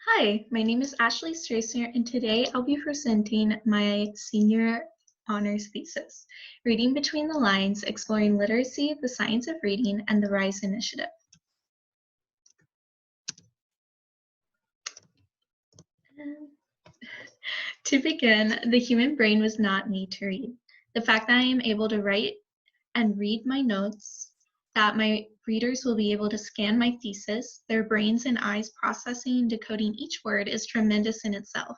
Hi, my name is Ashley Stracener, and today I'll be presenting my senior honors thesis, Reading Between the Lines, Exploring Literacy, the Science of Reading, and the RISE Initiative. To begin, the human brain was not made to read. The fact that I am able to write and read my notes, that my readers will be able to scan my thesis, their brains and eyes processing and decoding each word is tremendous in itself.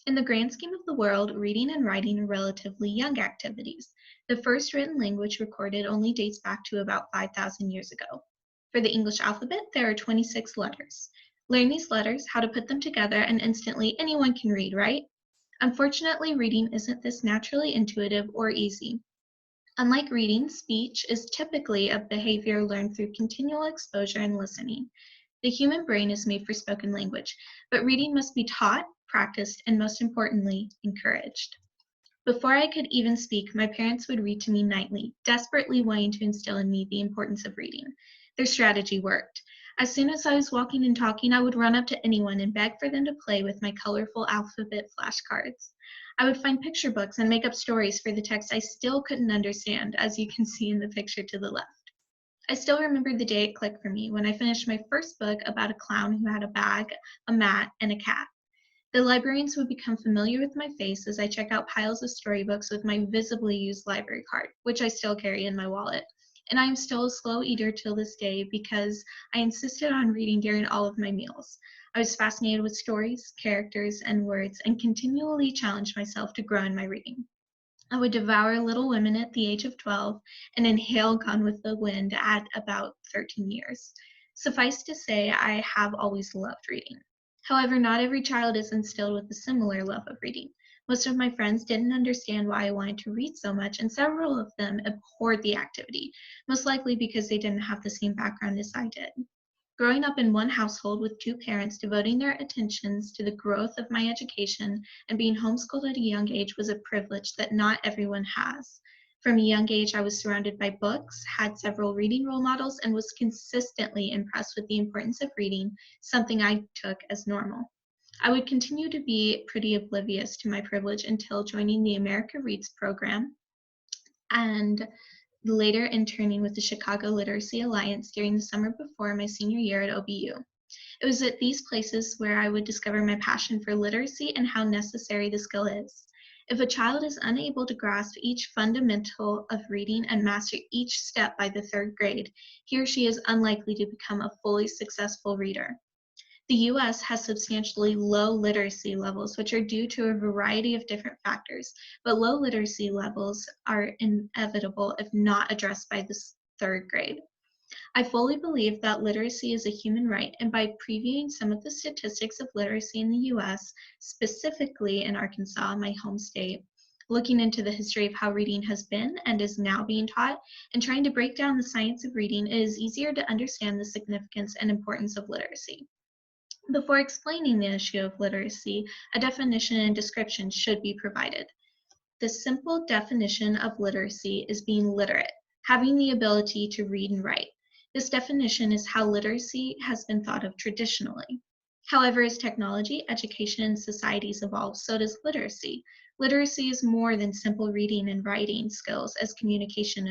In the grand scheme of the world, reading and writing are relatively young activities. The first written language recorded only dates back to about 5,000 years ago. For the English alphabet, there are 26 letters. Learn these letters, how to put them together, and instantly anyone can read, right? Unfortunately, reading isn't this naturally intuitive or easy. Unlike reading, speech is typically a behavior learned through continual exposure and listening. The human brain is made for spoken language, but reading must be taught, practiced, and most importantly, encouraged. Before I could even speak, my parents would read to me nightly, desperately wanting to instill in me the importance of reading. Their strategy worked. As soon as I was walking and talking, I would run up to anyone and beg for them to play with my colorful alphabet flashcards. I would find picture books and make up stories for the text I still couldn't understand, as you can see in the picture to the left. I still remember the day it clicked for me when I finished my first book about a clown who had a bag, a mat, and a cat. The librarians would become familiar with my face as I check out piles of storybooks with my visibly used library card, which I still carry in my wallet. And I am still a slow eater till this day because I insisted on reading during all of my meals. I was fascinated with stories, characters, and words, and continually challenged myself to grow in my reading. I would devour Little Women at the age of 12 and inhale Gone with the Wind at about 13 years. Suffice to say, I have always loved reading. However, not every child is instilled with a similar love of reading. Most of my friends didn't understand why I wanted to read so much, and several of them abhorred the activity, most likely because they didn't have the same background as I did. Growing up in one household with two parents devoting their attentions to the growth of my education and being homeschooled at a young age was a privilege that not everyone has. From a young age, I was surrounded by books, had several reading role models, and was consistently impressed with the importance of reading, something I took as normal. I would continue to be pretty oblivious to my privilege until joining the America Reads program and later interning with the Chicago Literacy Alliance during the summer before my senior year at OBU. It was at these places where I would discover my passion for literacy and how necessary the skill is. If a child is unable to grasp each fundamental of reading and master each step by the third grade, he or she is unlikely to become a fully successful reader. The US has substantially low literacy levels, which are due to a variety of different factors, but low literacy levels are inevitable if not addressed by the third grade. I fully believe that literacy is a human right, and by previewing some of the statistics of literacy in the US, specifically in Arkansas, my home state, looking into the history of how reading has been and is now being taught, and trying to break down the science of reading, it is easier to understand the significance and importance of literacy. Before explaining the issue of literacy, a definition and description should be provided. The simple definition of literacy is being literate, having the ability to read and write. This definition is how literacy has been thought of traditionally. However, as technology, education, and societies evolve, so does literacy. Literacy is more than simple reading and writing skills as communication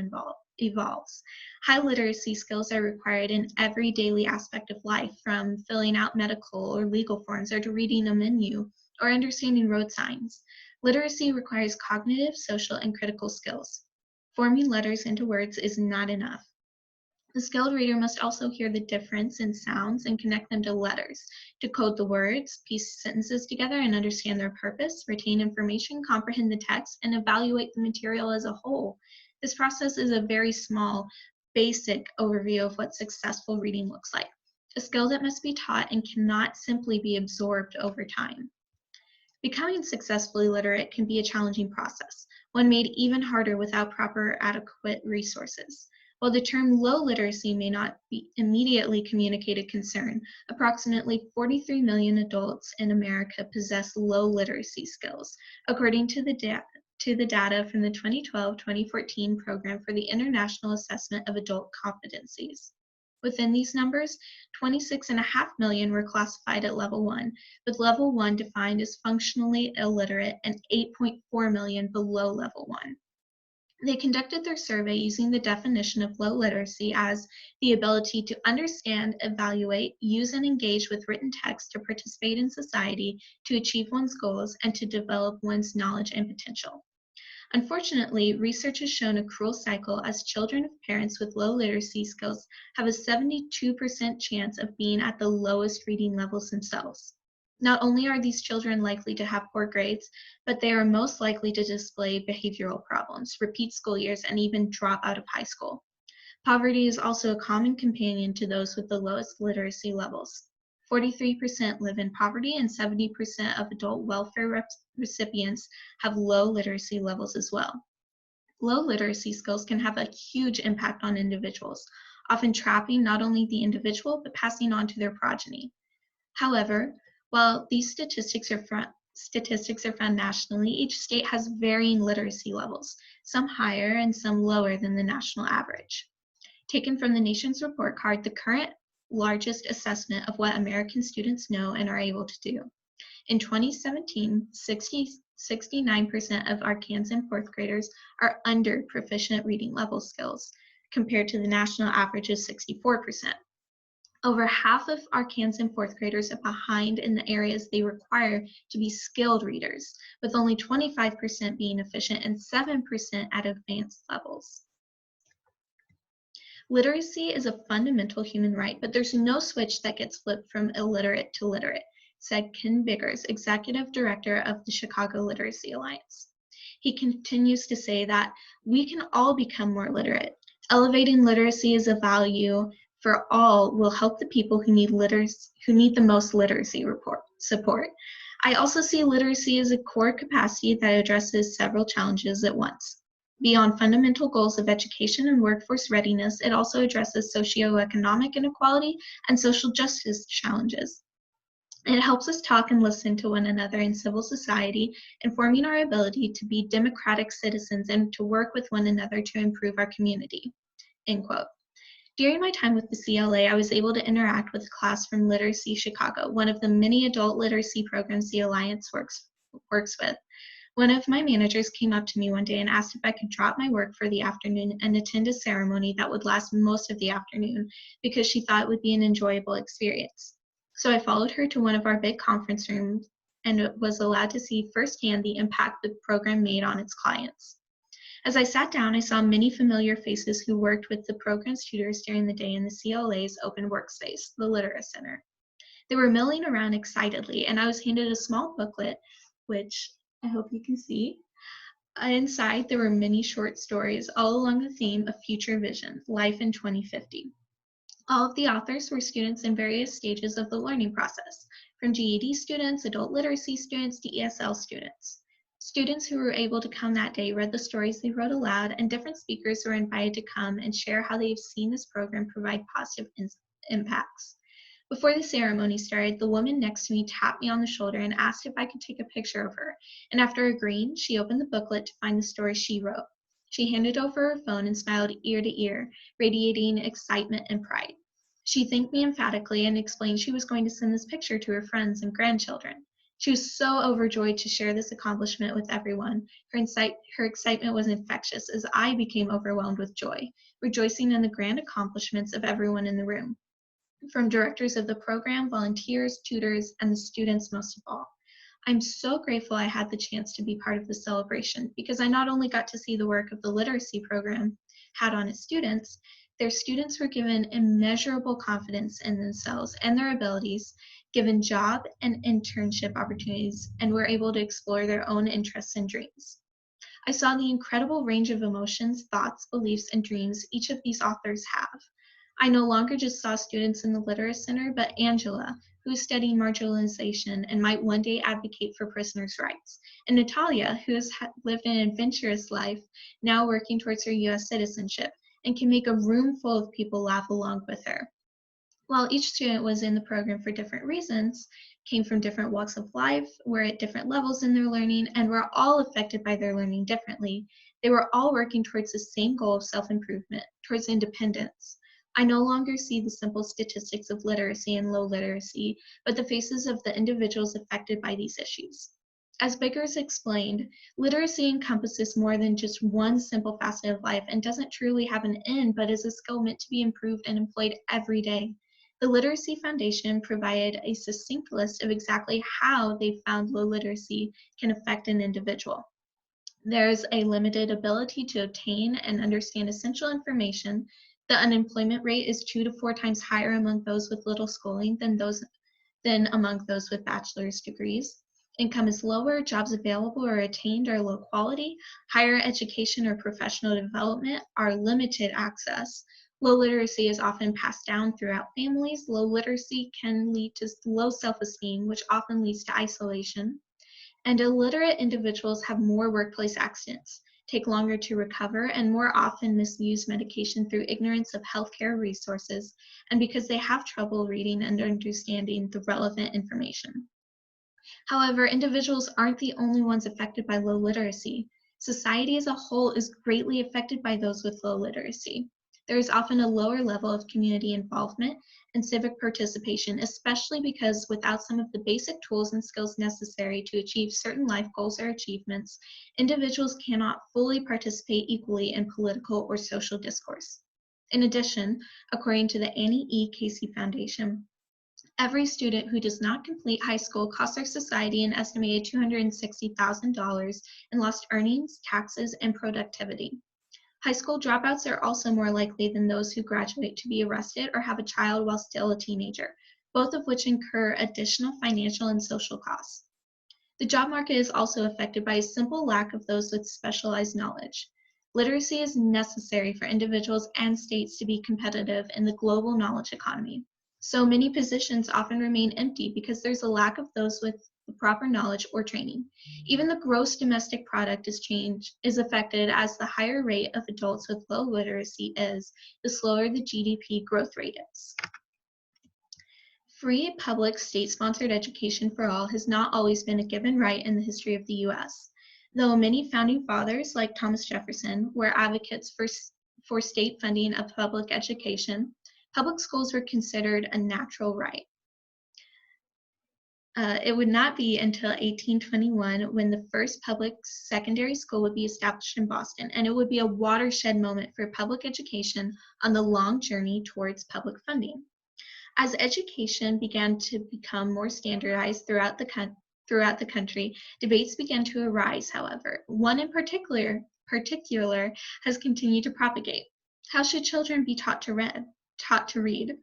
evolves. High literacy skills are required in every daily aspect of life, from filling out medical or legal forms or to reading a menu or understanding road signs. Literacy requires cognitive, social, and critical skills. Forming letters into words is not enough. The skilled reader must also hear the difference in sounds and connect them to letters, decode the words, piece sentences together and understand their purpose, retain information, comprehend the text, and evaluate the material as a whole. This process is a very small, basic overview of what successful reading looks like, a skill that must be taught and cannot simply be absorbed over time. Becoming successfully literate can be a challenging process, one made even harder without proper adequate resources. While the term low literacy may not be immediately communicate a concern, approximately 43 million adults in America possess low literacy skills, according to the data from the 2012-2014 Program for the International Assessment of Adult Competencies. Within these numbers, 26.5 million were classified at level 1, with level 1 defined as functionally illiterate and 8.4 million below level 1. They conducted their survey using the definition of low literacy as the ability to understand, evaluate, use, and engage with written text to participate in society, to achieve one's goals, and to develop one's knowledge and potential. Unfortunately, research has shown a cruel cycle as children of parents with low literacy skills have a 72% chance of being at the lowest reading levels themselves. Not only are these children likely to have poor grades, but they are most likely to display behavioral problems, repeat school years, and even drop out of high school. Poverty is also a common companion to those with the lowest literacy levels. 43% live in poverty, and 70% of adult welfare recipients have low literacy levels as well. Low literacy skills can have a huge impact on individuals, often trapping not only the individual but passing on to their progeny. However, while these statistics are found nationally, each state has varying literacy levels, some higher and some lower than the national average. Taken from the nation's report card, the current largest assessment of what American students know and are able to do. In 2017, 69% of Arkansan fourth graders are under proficient reading level skills, compared to the national average of 64%. Over half of Arkansan fourth graders are behind in the areas they require to be skilled readers, with only 25% being efficient and 7% at advanced levels. Literacy is a fundamental human right, but there's no switch that gets flipped from illiterate to literate, said Ken Biggers, executive director of the Chicago Literacy Alliance. He continues to say that we can all become more literate. Elevating literacy as a value for all will help the people who need the most literacy support. I also see literacy as a core capacity that addresses several challenges at once. Beyond fundamental goals of education and workforce readiness, it also addresses socioeconomic inequality and social justice challenges. It helps us talk and listen to one another in civil society, informing our ability to be democratic citizens and to work with one another to improve our community. End quote. During my time with the CLA, I was able to interact with a class from Literacy Chicago, one of the many adult literacy programs the Alliance works with. One of my managers came up to me one day and asked if I could drop my work for the afternoon and attend a ceremony that would last most of the afternoon because she thought it would be an enjoyable experience. So I followed her to one of our big conference rooms and was allowed to see firsthand the impact the program made on its clients. As I sat down, I saw many familiar faces who worked with the program's tutors during the day in the CLA's open workspace, the Literary Center. They were milling around excitedly, and I was handed a small booklet, which I hope you can see. Inside, there were many short stories, all along the theme of future vision, life in 2050. All of the authors were students in various stages of the learning process, from GED students, adult literacy students, to ESL students. Students who were able to come that day read the stories they wrote aloud, and different speakers were invited to come and share how they've seen this program provide positive impacts. Before the ceremony started, the woman next to me tapped me on the shoulder and asked if I could take a picture of her, and after agreeing, she opened the booklet to find the story she wrote. She handed over her phone and smiled ear to ear, radiating excitement and pride. She thanked me emphatically and explained she was going to send this picture to her friends and grandchildren. She was so overjoyed to share this accomplishment with everyone. Her excitement was infectious as I became overwhelmed with joy, rejoicing in the grand accomplishments of everyone in the room, from directors of the program, volunteers, tutors, and the students most of all. I'm so grateful I had the chance to be part of the celebration because I not only got to see the work of the literacy program had on its students, their students were given immeasurable confidence in themselves and their abilities, given job and internship opportunities, and were able to explore their own interests and dreams. I saw the incredible range of emotions, thoughts, beliefs, and dreams each of these authors have. I no longer just saw students in the Literary Center, but Angela, who is studying marginalization and might one day advocate for prisoners' rights, and Natalia, who has lived an adventurous life, now working towards her U.S. citizenship, and can make a room full of people laugh along with her. While each student was in the program for different reasons, came from different walks of life, were at different levels in their learning, and were all affected by their learning differently, they were all working towards the same goal of self-improvement, towards independence. I no longer see the simple statistics of literacy and low literacy, but the faces of the individuals affected by these issues. As Biggers explained, literacy encompasses more than just one simple facet of life and doesn't truly have an end, but is a skill meant to be improved and employed every day. The Literacy Foundation provided a succinct list of exactly how they found low literacy can affect an individual. There's a limited ability to obtain and understand essential information. The unemployment rate is 2 to 4 times higher among those with little schooling than among those with bachelor's degrees. Income is lower, jobs available or attained are low quality, higher education or professional development are limited access. Low literacy is often passed down throughout families. Low literacy can lead to low self-esteem, which often leads to isolation. And illiterate individuals have more workplace accidents, take longer to recover, and more often misuse medication through ignorance of healthcare resources and because they have trouble reading and understanding the relevant information. However, individuals aren't the only ones affected by low literacy. Society as a whole is greatly affected by those with low literacy. There is often a lower level of community involvement and civic participation, especially because without some of the basic tools and skills necessary to achieve certain life goals or achievements, individuals cannot fully participate equally in political or social discourse. In addition, according to the Annie E. Casey Foundation, every student who does not complete high school costs our society an estimated $260,000 in lost earnings, taxes, and productivity. High school dropouts are also more likely than those who graduate to be arrested or have a child while still a teenager, both of which incur additional financial and social costs. The job market is also affected by a simple lack of those with specialized knowledge. Literacy is necessary for individuals and states to be competitive in the global knowledge economy. So many positions often remain empty because there's a lack of those with the proper knowledge or training. Even the gross domestic product is affected, as the higher rate of adults with low literacy is, the slower the GDP growth rate is. Free, public, state-sponsored education for all has not always been a given right in the history of the U.S. Though many founding fathers, like Thomas Jefferson, were advocates for state funding of public education, public schools were considered a natural right. It would not be until 1821 when the first public secondary school would be established in Boston, and it would be a watershed moment for public education on the long journey towards public funding. As education began to become more standardized throughout the country, debates began to arise, however. One in particular has continued to propagate. How should children be taught to read?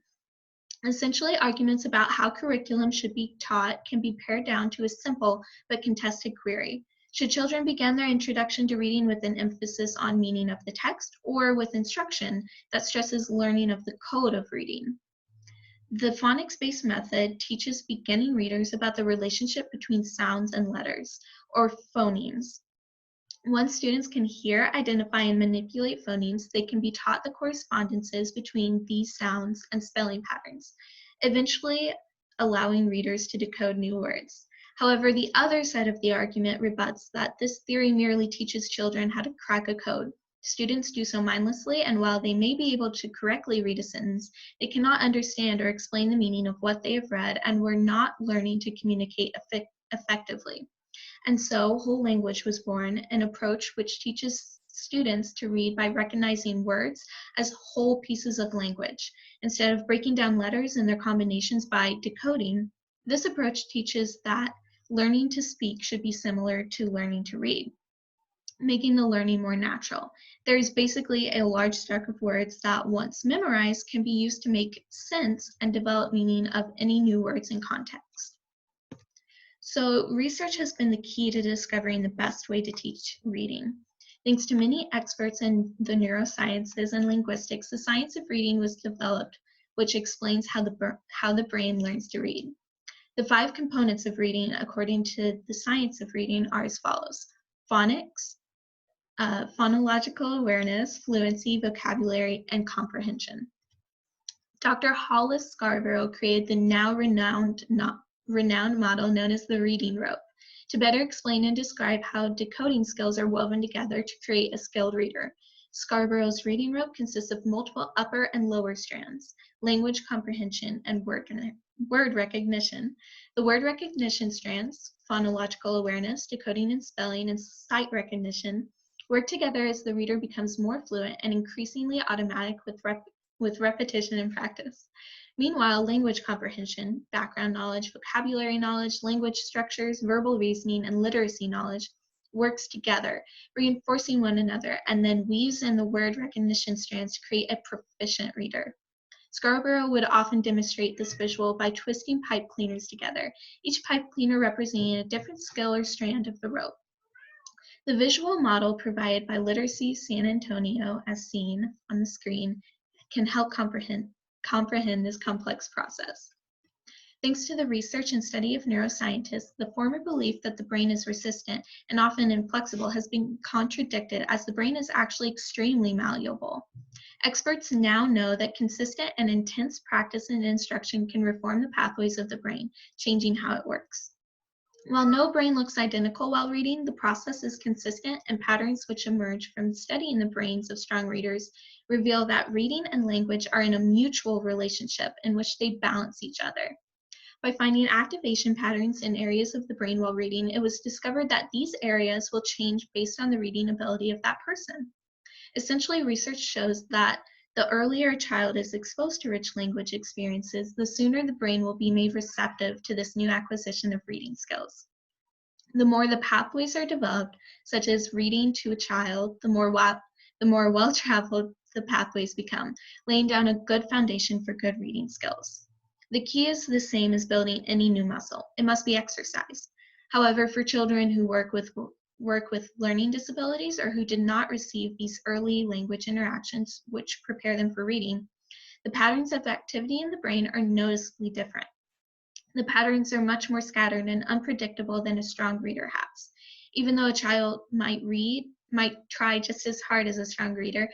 Essentially, arguments about how curriculum should be taught can be pared down to a simple but contested query. Should children begin their introduction to reading with an emphasis on meaning of the text, or with instruction that stresses learning of the code of reading? The phonics-based method teaches beginning readers about the relationship between sounds and letters, or phonemes. Once students can hear, identify, and manipulate phonemes, they can be taught the correspondences between these sounds and spelling patterns, eventually allowing readers to decode new words. However, the other side of the argument rebuts that this theory merely teaches children how to crack a code. Students do so mindlessly, and while they may be able to correctly read a sentence, they cannot understand or explain the meaning of what they have read, and were not learning to communicate effectively. And so, whole language was born, an approach which teaches students to read by recognizing words as whole pieces of language. Instead of breaking down letters and their combinations by decoding, this approach teaches that learning to speak should be similar to learning to read, making the learning more natural. There is basically a large stack of words that, once memorized, can be used to make sense and develop meaning of any new words in context. So research has been the key to discovering the best way to teach reading. Thanks to many experts in the neurosciences and linguistics, the science of reading was developed, which explains how the brain learns to read. The 5 components of reading, according to the science of reading, are as follows: phonics, phonological awareness, fluency, vocabulary, and comprehension. Dr. Hollis Scarborough created the now renowned model known as the reading rope to better explain and describe how decoding skills are woven together to create a skilled reader. Scarborough's reading rope consists of multiple upper and lower strands: language comprehension and word recognition. The word recognition strands, phonological awareness, decoding and spelling, and sight recognition, work together as the reader becomes more fluent and increasingly automatic with repetition and practice. Meanwhile, language comprehension, background knowledge, vocabulary knowledge, language structures, verbal reasoning, and literacy knowledge works together, reinforcing one another, and then weaves in the word recognition strands to create a proficient reader. Scarborough would often demonstrate this visual by twisting pipe cleaners together, each pipe cleaner representing a different skill or strand of the rope. The visual model provided by Literacy San Antonio, as seen on the screen, can help comprehend this complex process. Thanks to the research and study of neuroscientists, the former belief that the brain is resistant and often inflexible has been contradicted, as the brain is actually extremely malleable. Experts now know that consistent and intense practice and instruction can reform the pathways of the brain, changing how it works. While no brain looks identical while reading, the process is consistent, and patterns which emerge from studying the brains of strong readers reveal that reading and language are in a mutual relationship in which they balance each other. By finding activation patterns in areas of the brain while reading, it was discovered that these areas will change based on the reading ability of that person. Essentially, research shows that the earlier a child is exposed to rich language experiences, the sooner the brain will be made receptive to this new acquisition of reading skills. The more the pathways are developed, such as reading to a child, the more well-traveled the pathways become, laying down a good foundation for good reading skills. The key is the same as building any new muscle. It must be exercised. However, for children who work with learning disabilities or who did not receive these early language interactions which prepare them for reading, the patterns of activity in the brain are noticeably different. The patterns are much more scattered and unpredictable than a strong reader has. Even though a child might try just as hard as a strong reader,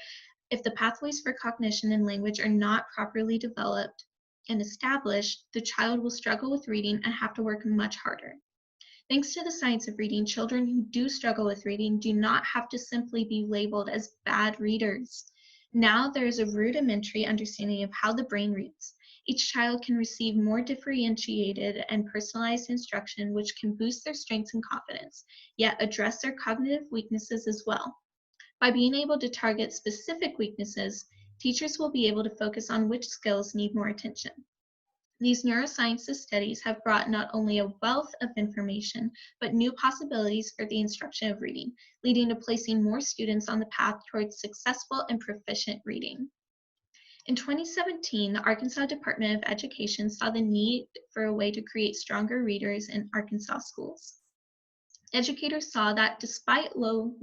if the pathways for cognition and language are not properly developed and established, the child will struggle with reading and have to work much harder. Thanks to the science of reading, children who do struggle with reading do not have to simply be labeled as bad readers. Now there is a rudimentary understanding of how the brain reads. Each child can receive more differentiated and personalized instruction, which can boost their strengths and confidence, yet address their cognitive weaknesses as well. By being able to target specific weaknesses, teachers will be able to focus on which skills need more attention. These neurosciences studies have brought not only a wealth of information, but new possibilities for the instruction of reading, leading to placing more students on the path towards successful and proficient reading. In 2017, the Arkansas Department of Education saw the need for a way to create stronger readers in Arkansas schools. Educators saw that despite low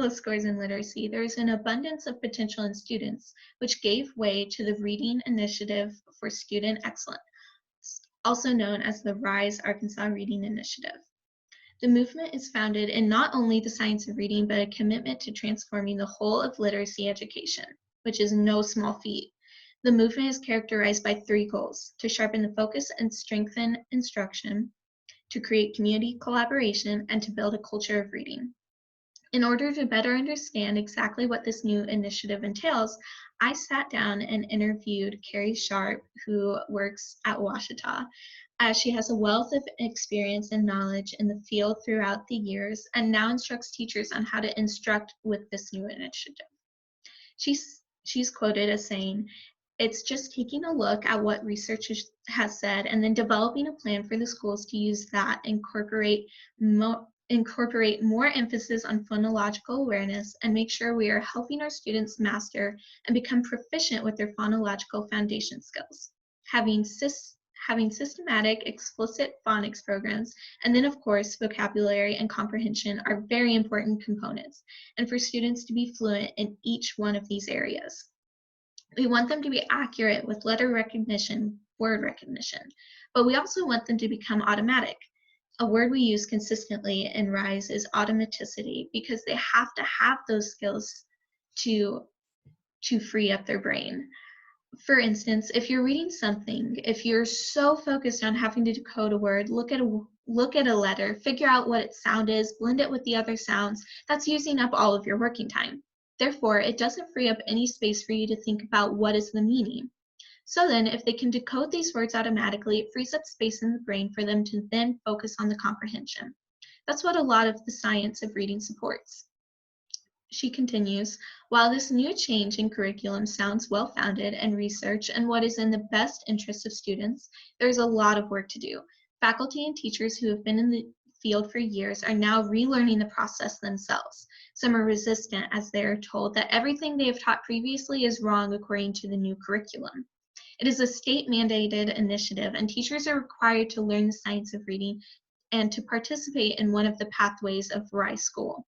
scores in literacy, there is an abundance of potential in students, which gave way to the Reading Initiative for Student Excellence, also known as the RISE Arkansas Reading Initiative. The movement is founded in not only the science of reading, but a commitment to transforming the whole of literacy education, which is no small feat. The movement is characterized by 3 goals: to sharpen the focus and strengthen instruction, to create community collaboration, and to build a culture of reading. In order to better understand exactly what this new initiative entails, I sat down and interviewed Carrie Sharp, who works at Ouachita, as she has a wealth of experience and knowledge in the field throughout the years and now instructs teachers on how to instruct with this new initiative. She's quoted as saying, "It's just taking a look at what research has said and then developing a plan for the schools to use that, incorporate more emphasis on phonological awareness, and make sure we are helping our students master and become proficient with their phonological foundation skills. Having systematic, explicit phonics programs, and then of course, vocabulary and comprehension are very important components, and for students to be fluent in each one of these areas. We want them to be accurate with letter recognition, word recognition, but we also want them to become automatic. A word we use consistently in RISE is automaticity, because they have to have those skills to free up their brain. For instance, if you're reading something, if you're so focused on having to decode a word, look at a letter, figure out what its sound is, blend it with the other sounds, that's using up all of your working time. Therefore, it doesn't free up any space for you to think about what is the meaning. So then, if they can decode these words automatically, it frees up space in the brain for them to then focus on the comprehension. That's what a lot of the science of reading supports. She continues, while this new change in curriculum sounds well-founded and research and what is in the best interest of students, there is a lot of work to do. Faculty and teachers who have been in the field for years are now relearning the process themselves. Some are resistant as they are told that everything they have taught previously is wrong according to the new curriculum. It is a state-mandated initiative, and teachers are required to learn the science of reading and to participate in one of the pathways of RISE School.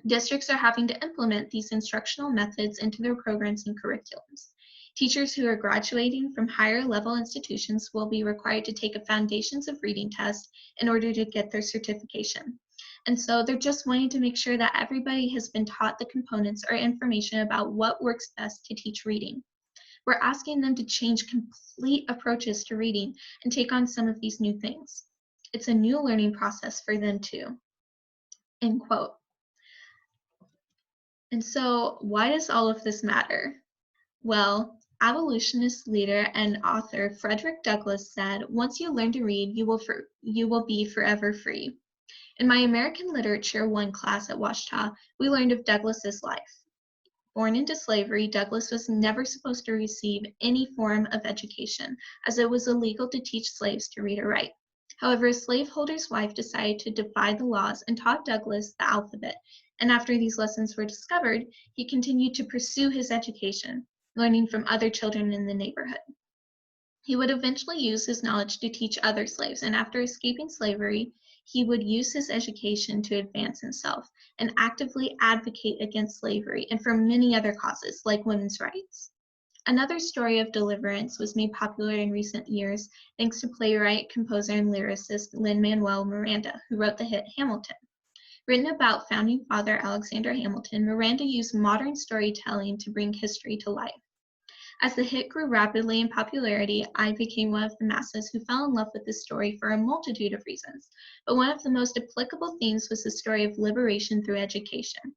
Districts are having to implement these instructional methods into their programs and curriculums. Teachers who are graduating from higher level institutions will be required to take a Foundations of Reading test in order to get their certification. And so they're just wanting to make sure that everybody has been taught the components or information about what works best to teach reading. We're asking them to change complete approaches to reading and take on some of these new things. It's a new learning process for them too. End quote. And so, why does all of this matter? Well, abolitionist leader and author Frederick Douglass said, "Once you learn to read, you will be forever free." In my American Literature 1 class at Ouachita, we learned of Douglass's life. Born into slavery, Douglass was never supposed to receive any form of education, as it was illegal to teach slaves to read or write. However, a slaveholder's wife decided to defy the laws and taught Douglass the alphabet, and after these lessons were discovered, he continued to pursue his education, learning from other children in the neighborhood. He would eventually use his knowledge to teach other slaves, and after escaping slavery, he would use his education to advance himself and actively advocate against slavery and for many other causes, like women's rights. Another story of deliverance was made popular in recent years thanks to playwright, composer, and lyricist Lin-Manuel Miranda, who wrote the hit Hamilton. Written about founding father Alexander Hamilton, Miranda used modern storytelling to bring history to life. As the hit grew rapidly in popularity, I became one of the masses who fell in love with this story for a multitude of reasons, but one of the most applicable themes was the story of liberation through education.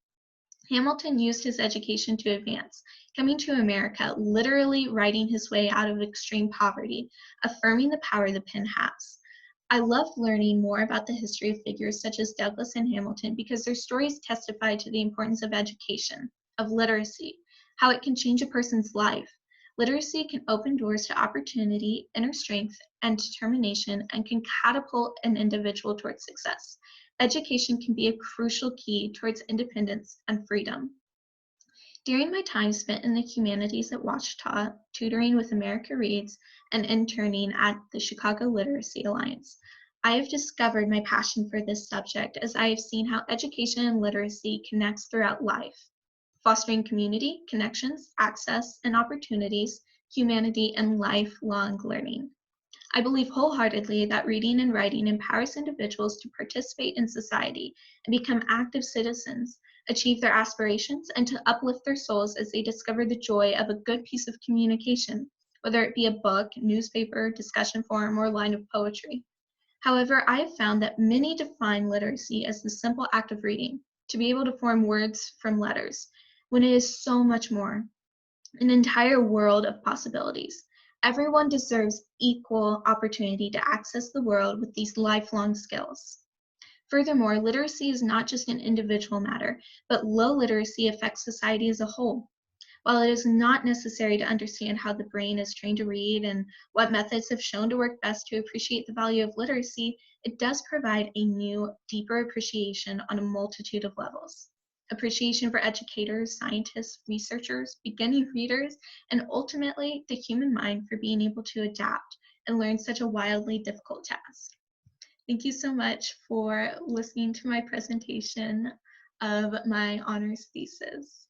Hamilton used his education to advance, coming to America, literally writing his way out of extreme poverty, affirming the power the pen has. I love learning more about the history of figures such as Douglass and Hamilton because their stories testify to the importance of education, of literacy, how it can change a person's life. Literacy can open doors to opportunity, inner strength, and determination, and can catapult an individual towards success. Education can be a crucial key towards independence and freedom. During my time spent in the humanities at Ouachita, tutoring with America Reads, and interning at the Chicago Literacy Alliance, I have discovered my passion for this subject as I have seen how education and literacy connects throughout life, fostering community, connections, access, and opportunities, humanity, and lifelong learning. I believe wholeheartedly that reading and writing empowers individuals to participate in society and become active citizens, achieve their aspirations, and to uplift their souls as they discover the joy of a good piece of communication, whether it be a book, newspaper, discussion forum, or line of poetry. However, I have found that many define literacy as the simple act of reading, to be able to form words from letters, when it is so much more, an entire world of possibilities. Everyone deserves equal opportunity to access the world with these lifelong skills. Furthermore, literacy is not just an individual matter, but low literacy affects society as a whole. While it is not necessary to understand how the brain is trained to read and what methods have shown to work best to appreciate the value of literacy, it does provide a new, deeper appreciation on a multitude of levels. Appreciation for educators, scientists, researchers, beginning readers, and ultimately the human mind for being able to adapt and learn such a wildly difficult task. Thank you so much for listening to my presentation of my honors thesis.